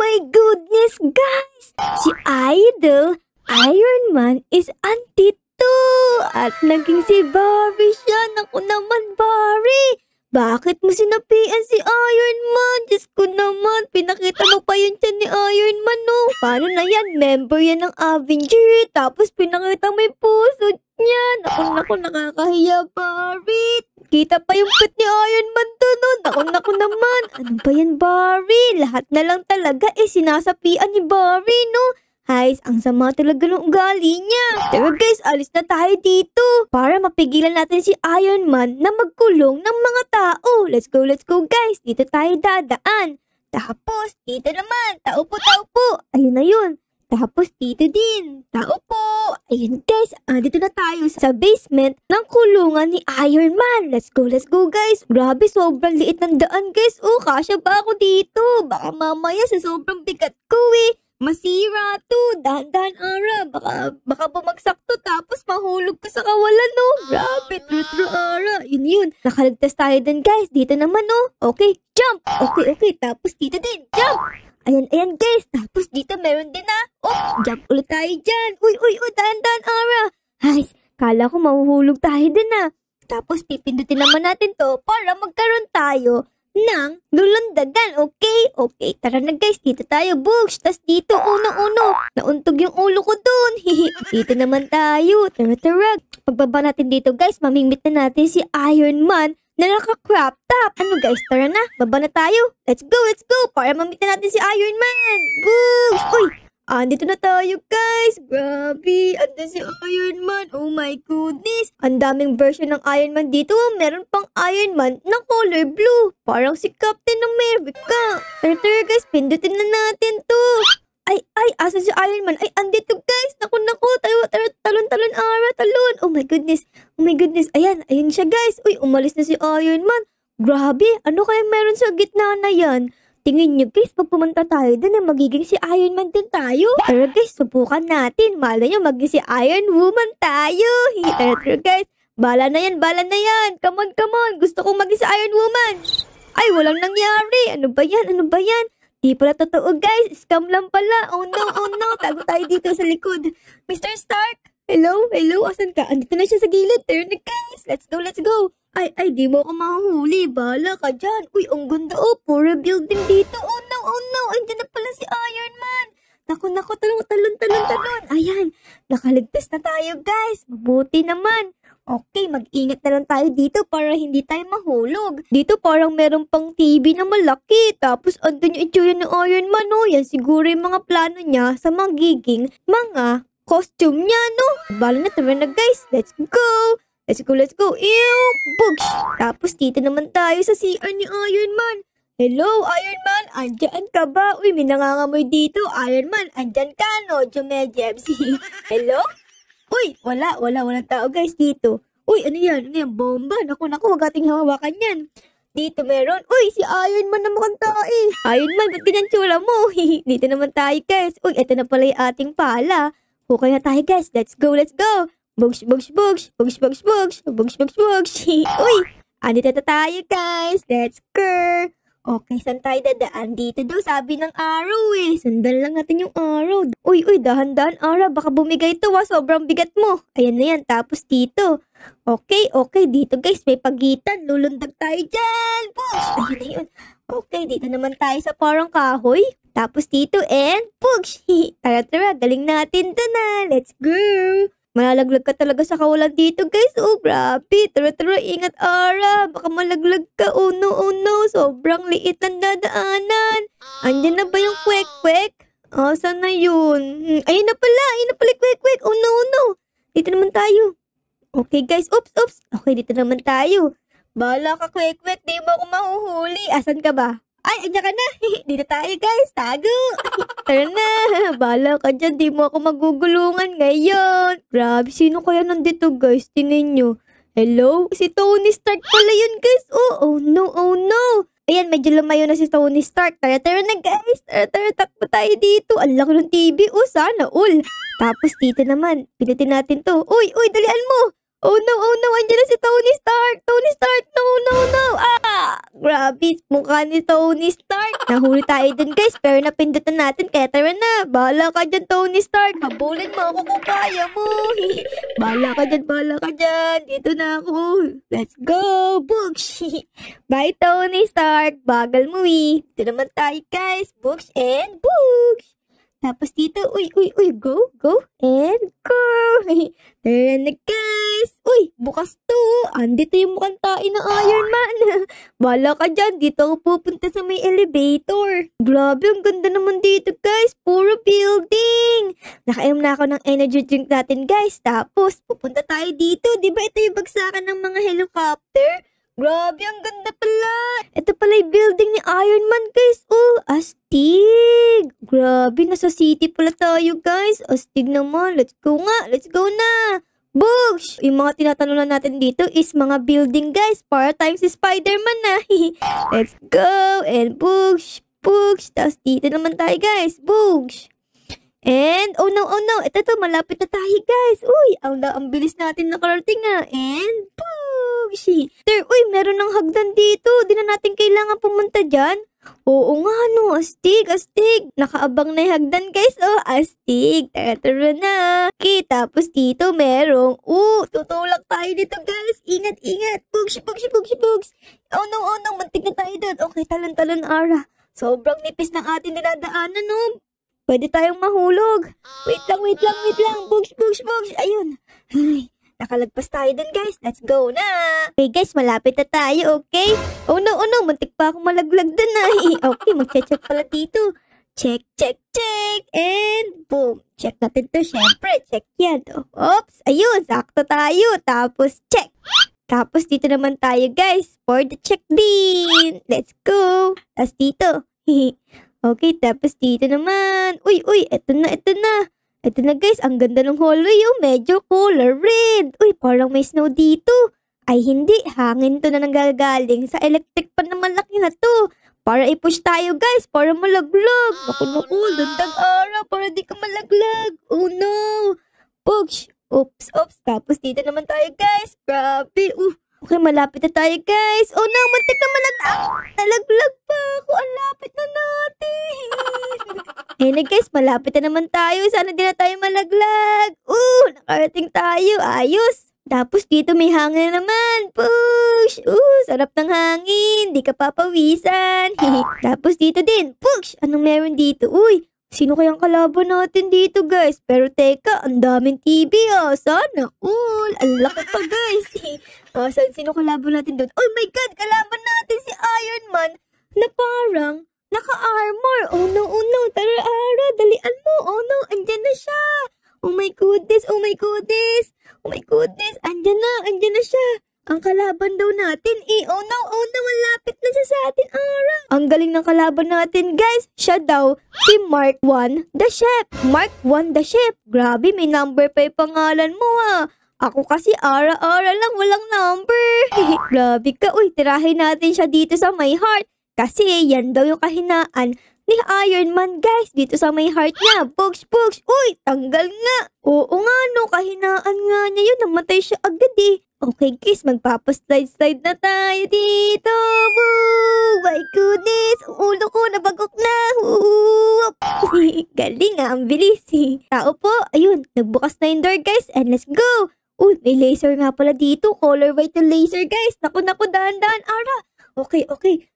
my goodness, guys! Si Idol, Iron Man is andito! At naging si Barry siya. Naku naman, Barry! Bakit mo sinapian si Iron Man? Diyos ko naman, pinakita mo pa yun siya ni Iron Man, no? Paano na yan? Member yan ng Avenger. Tapos pinakita mo yung puso niya. Naku, nakakahiya, Barry. Kita pa yung pit ni Iron Man to, no? Naku naman. Ano ba yan, Barry? Lahat na lang talaga sinasapian ni Barry, no? Guys, ang sama talaga ng ugali niya. Pero guys, alis na tayo dito para mapigilan natin si Iron Man na magkulong ng mga tao. Let's go guys. Dito tayo dadaan. Tapos, dito naman. Tao po. Ayun na yun. Tapos, dito din. Tao po. Ayun guys, dito na tayo sa basement ng kulungan ni Iron Man. Let's go guys. Grabe, sobrang liit ng daan guys. Oh, kasya ba ako dito? Baka mamaya sa sobrang bigat ko masira to. Dahan-dahan, Ara. Baka bumagsak to tapos mahulog ko sa kawalan, no? Grabe, true, Ara. Yun. Nakaligtas tayo din, guys. Dito naman, no? Okay, jump. Okay. Tapos dito din, jump. Ayan, guys. Tapos dito meron din, Oh, jump ulit tayo dyan. Uy, dahan-dahan, Ara. Guys, kala ko mahuhulog tayo din, Tapos pipindutin naman natin to para magkaroon tayo ng lulundagan, okay? Okay, tara na guys, dito tayo, Books. Tas dito, uno. Nauntog yung ulo ko dun. Dito naman tayo, tara. Pagbaba natin dito guys, mamimit na natin si Iron Man na naka-crop top. Ano guys, tara na, baba na tayo. Let's go, para mamit na natin si Iron Man. Books! Uy! Andito na tayo guys. Grabe. Andun si Iron Man. Oh my goodness. Ang daming version ng Iron Man dito. Meron pang Iron Man na color blue. Parang si Captain America. Tara guys. Pindutin na natin to. Ay. Asa si Iron Man? Ay, andito guys. Naku. Talon, Ara. Talon. Oh my goodness. Ayan siya guys. Uy, umalis na si Iron Man. Grabe. Ano kaya meron sa gitna na yan? Tingin nyo guys, pag pumunta tayo dun, magiging si Iron Man din tayo. Tara guys, subukan natin. Malay nyo, magiging si Iron Woman tayo. Tara guys, bala na yan. Come on. Gusto kong maging si Iron Woman. Ay, walang nangyari. Ano ba yan? Di pala totoo guys. Scam lang pala. Oh no. Tago tayo dito sa likod. Mr. Stark. Hello? Asan ka? Andito na siya sa gilid. Tara na guys. Let's go. Ay, di mo ako mahuhuli. Bahala ka dyan. Uy, ang ganda. Puro building dito. Oh no. Andiyan na pala si Iron Man. Naku, talon. Ayan, nakaligtas na tayo guys. Mabuti naman. Okay, mag-ingat na lang tayo dito para hindi tayo mahulog. Dito parang meron pang TV na malaki. Tapos andun yung itsura ni Iron Man, no? Yan siguro yung mga plano niya sa magiging mga costume niya, no? Bala na, tara na guys. Let's go. Ew, Books. Tapos dito naman tayo sa CR ni Iron Man. Hello, Iron Man. Andyan ka ba? Uy, may nangangamoy dito. Iron Man, andyan ka, no? Jumejebs. Hello? Uy, wala tao guys dito. Uy, ano yan? Bomba. Naku, wag ating hawakan yan. Dito meron. Uy, si Iron Man na mukhang tao Iron Man, ba't ganyan tsura mo? Dito naman tayo guys. Uy, ito na pala yung ating pala. Okay na tayo guys. Let's go. Bugs. Uy, andito na tayo guys. Let's go. Okay, saan tayo dadaan? Dito daw, sabi ng araw Sundan lang natin yung araw. Uy, dahan-dahan araw. Baka bumigay ito sobrang bigat mo. Ayan na yan, tapos dito. Okay, dito guys, may pagitan. Lulundag tayo dyan. Push! Ayun na yun. Okay, dito naman tayo sa parang kahoy. Tapos dito, and push! Tara, galing natin to na. Let's go! Malalaglag ka talaga sa kawalan dito guys. Oh, grabe. Tara, ingat Ara. Baka malaglag ka. Oh no. Sobrang liit ng dadaanan. Andyan na ba yung kwek-kwek? Saan na yun? Ayun na pala kwek-kwek. Oh no. Dito naman tayo. Okay guys. Oops. Okay, dito naman tayo. Bahala ka kwek-kwek. Di mo ako mahuhuli. Asan ka ba? Ay, andyan ka na. Dito tayo guys. Tago. Tara na. Bahala ka dyan. Di mo ako magugulungan ngayon. Grabe. Sino kaya nandito guys? Tingnan nyo. Hello? Si Tony Stark pala yun guys. Oh no. Ayan, medyo lumayo na si Tony Stark. Tara na guys. Tara, takbo tayo dito. Ang laki ng TV. Sana all. Tapos dito naman. Pinutin natin to. Uy, dalian mo. Oh no, andyan na si Tony Stark. Tony Stark, no, no, no. Grabe, mukha ni Tony Stark. Nahuli tayo dun guys, pero napindutan natin. Kaya tara na, bahala ka dyan Tony Stark. Habulin mo ako kung kaya mo. Bahala ka dyan. Dito na ako. Let's go, Books. Bye Tony Stark, bagal mo Dito naman tayo guys, Books and Books. Tapos dito, uy, go, and go. Tara na guys. Uy, bukas to. Andito yung mukhang tain na Iron Man. Bala ka dyan, dito ako pupunta sa may elevator. Grabe, ang ganda naman dito guys. Puro building. Nakainom na ako ng energy drink natin guys. Tapos, pupunta tayo dito. Diba ito yung bagsakan ng mga helicopter? Grabe, ang ganda pala. Ito pala yung building ni Iron Man, guys. Oh, astig. Grabe, nasa city pala tayo, guys. Astig naman. Let's go nga. Let's go na. Books! Yung mga tinatanunan natin dito is mga building, guys. Para tayong si Spider-Man na. Let's go. And Books. Tapos dito naman tayo, guys. Books. And, oh no. Ito, malapit na tayo, guys. Uy, ang bilis natin nakarating na. And, Books. Uy, meron ng hagdan dito. Di na natin kailangan pumunta dyan. Oo nga, no. Astig. Nakaabang na yung hagdan, guys. Oh, astig. Tara na. Okay, tapos dito merong, tutulak tayo dito, guys. Ingat. Books. Oh no. Mantig na tayo doon. Okay, talon, Ara. Sobrang nipis ng ating dinadaanan, no. Pwede tayong mahulog. Wait lang. Books. Ayun. Ay, nakalagpas tayo dun, guys. Let's go na. Okay, guys. Malapit na tayo, okay? Oh no. Muntik pa akong malaglag dun, Okay, mag-check pala dito. Check. And boom. Check natin to, syempre. Check yan. Oops. Ayun, sakto tayo. Tapos, check. Tapos, dito naman tayo, guys. For the check din. Let's go. Tapos dito. Okay, tapos dito naman. Uy, eto na. Ito na guys, ang ganda ng hallway medyo color red. Uy, parang may snow dito. Ay hindi, hangin to na nanggagaling sa electric pan na malaki na to. Para i-push tayo guys, para malaglag. Naku, lundag Ara, para di ka malaglag. Oh no. Push. Oops. Tapos dito naman tayo guys. Grabe. Okay, malapit na tayo guys. Oh no, muntik na malaglag. Nalaglag pa ako. Ang lapit na natin. Ayun guys, malapit na naman tayo. Sana di na tayo malaglag. Nakarating tayo. Ayos. Tapos dito may hangin naman. Push. Sarap ng hangin. Di ka papawisan. Tapos dito din. Push. Anong meron dito? Uy, sino kayang kalaban natin dito guys? Pero teka, ang daming TV Sana all. Ang laki pa guys. Sino kalaban natin doon? Oh my God, kalaban natin si Iron Man na parang naka-armor. Oh no. Tara Ara, dalian mo. Oh no, andyan na siya. Oh my goodness. Andyan na siya. Ang kalaban daw natin Oh no, malapit na siya sa atin, Ara. Ang galing ng kalaban natin, guys. Siya daw, si Mark 1, the Chef. Mark 1, the Chef. Grabe, may number pa yung pangalan mo, Ako kasi Ara lang, walang number. Grabe ka. Uy, tirahin natin siya dito sa may heart. Kasi yan daw yung kahinaan ni Iron Man, guys. Dito sa may heart niya. Push. Uy, tanggal nga. Oo nga, no. Kahinaan nga niya yun. Namatay siya agad Okay, guys. Magpapaslide na tayo dito. My goodness. Ulo ko, nabagok na. Galing ang bilis. Tao po. Ayun, nagbukas na yung door, guys. And let's go. Uy, may laser nga pala dito. Color white na laser, guys. Naku, dahan-dahan, Ara. Okay.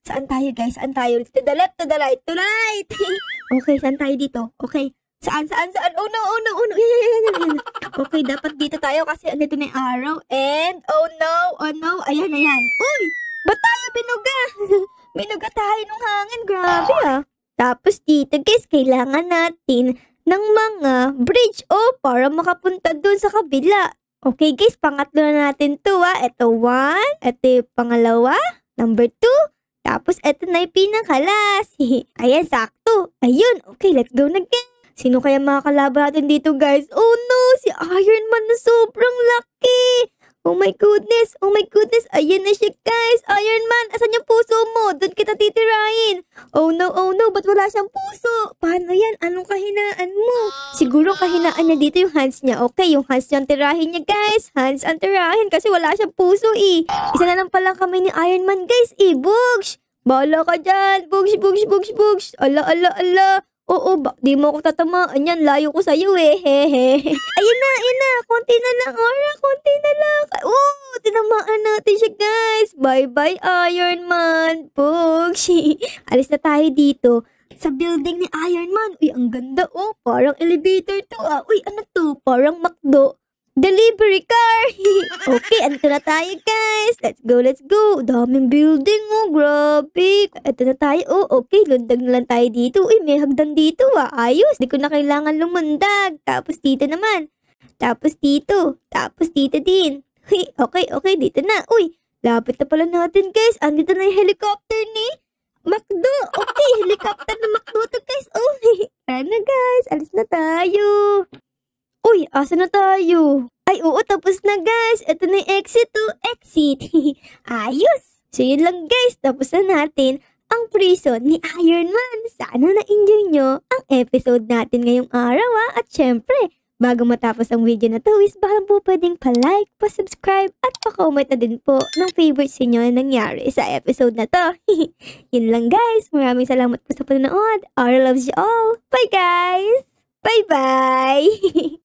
Saan tayo, guys? To the left, to the right, to right. Okay, saan tayo dito? Okay. Saan? Oh no. Yan. Okay, dapat dito tayo kasi andito na yung arrow. And, oh no. Ayan. Uy, ba't tayo binuga? Binuga tayo nung hangin. Grabe, Tapos dito, guys, kailangan natin ng mga bridge, para makapunta dun sa kabila. Okay, guys, pangatlo na natin to, Ito 1, ito yung pangalawa. Number 2. Tapos, eto na yung pinakalas. Ayan, sakto. Ayun. Okay, let's go na guys. Sino kaya mga kalaban natin dito, guys? Oh no, si Iron Man na sobrang laki. Oh my goodness! Oh my goodness! Ayan na siya guys! Iron Man! Asan yung puso mo? Doon kita titirahin! Oh no! Oh no! Ba't wala siyang puso? Paano yan? Anong kahinaan mo? Siguro kahinaan niya dito yung hands niya. Okay, yung hands niya ang tirahin niya guys! Hands ang tirahin kasi wala siyang puso eh! Isa na lang pala kami ni Iron Man guys eh! Bugs! Bahala ka dyan! Bugs! Bugs! Bugs! Bugs! Ala! Ala! Ala! Oo, di mo ako tatamaan yan. Layo ko sa'yo eh. Hehe. Ayan na. Konti na lang, Aura. Konti na lang. Oo, tinamaan natin siya, guys. Bye-bye, Iron Man. Pugs. Alis na tayo dito. Sa building ni Iron Man. Uy, ang ganda, oh. Parang elevator to, ah. Uy, ano to? Parang McDo. Delivery car! Okay, andito na tayo guys. Let's go. Daming building, oh. Grabe. Ito na tayo. Oh, okay. Lundag na lang tayo dito. Uy, may hagdan dito, ah. Ayos. Di ko na kailangan lumundag. Tapos dito naman. Tapos dito. Tapos dito din. Okay. Dito na. Uy, lapit na pala natin guys. Andito na yung helicopter ni McDo. Okay, helicopter na McDo to guys. Oh, tara na guys. Alis na tayo. Uy, asa na tayo? Ay, oo, tapos na guys. Ito na yung exit to exit. Ayos! So yun lang guys, tapos na natin ang prison ni Iron Man. Sana na-enjoy nyo ang episode natin ngayong araw At syempre, bago matapos ang video na to is baka po pwedeng pa-like, pa-subscribe at pa-comment na din po ng favorites niyo na nangyari sa episode na to. Yun lang guys. Maraming salamat po sa panonood. Aura loves you all. Bye guys! Bye-bye!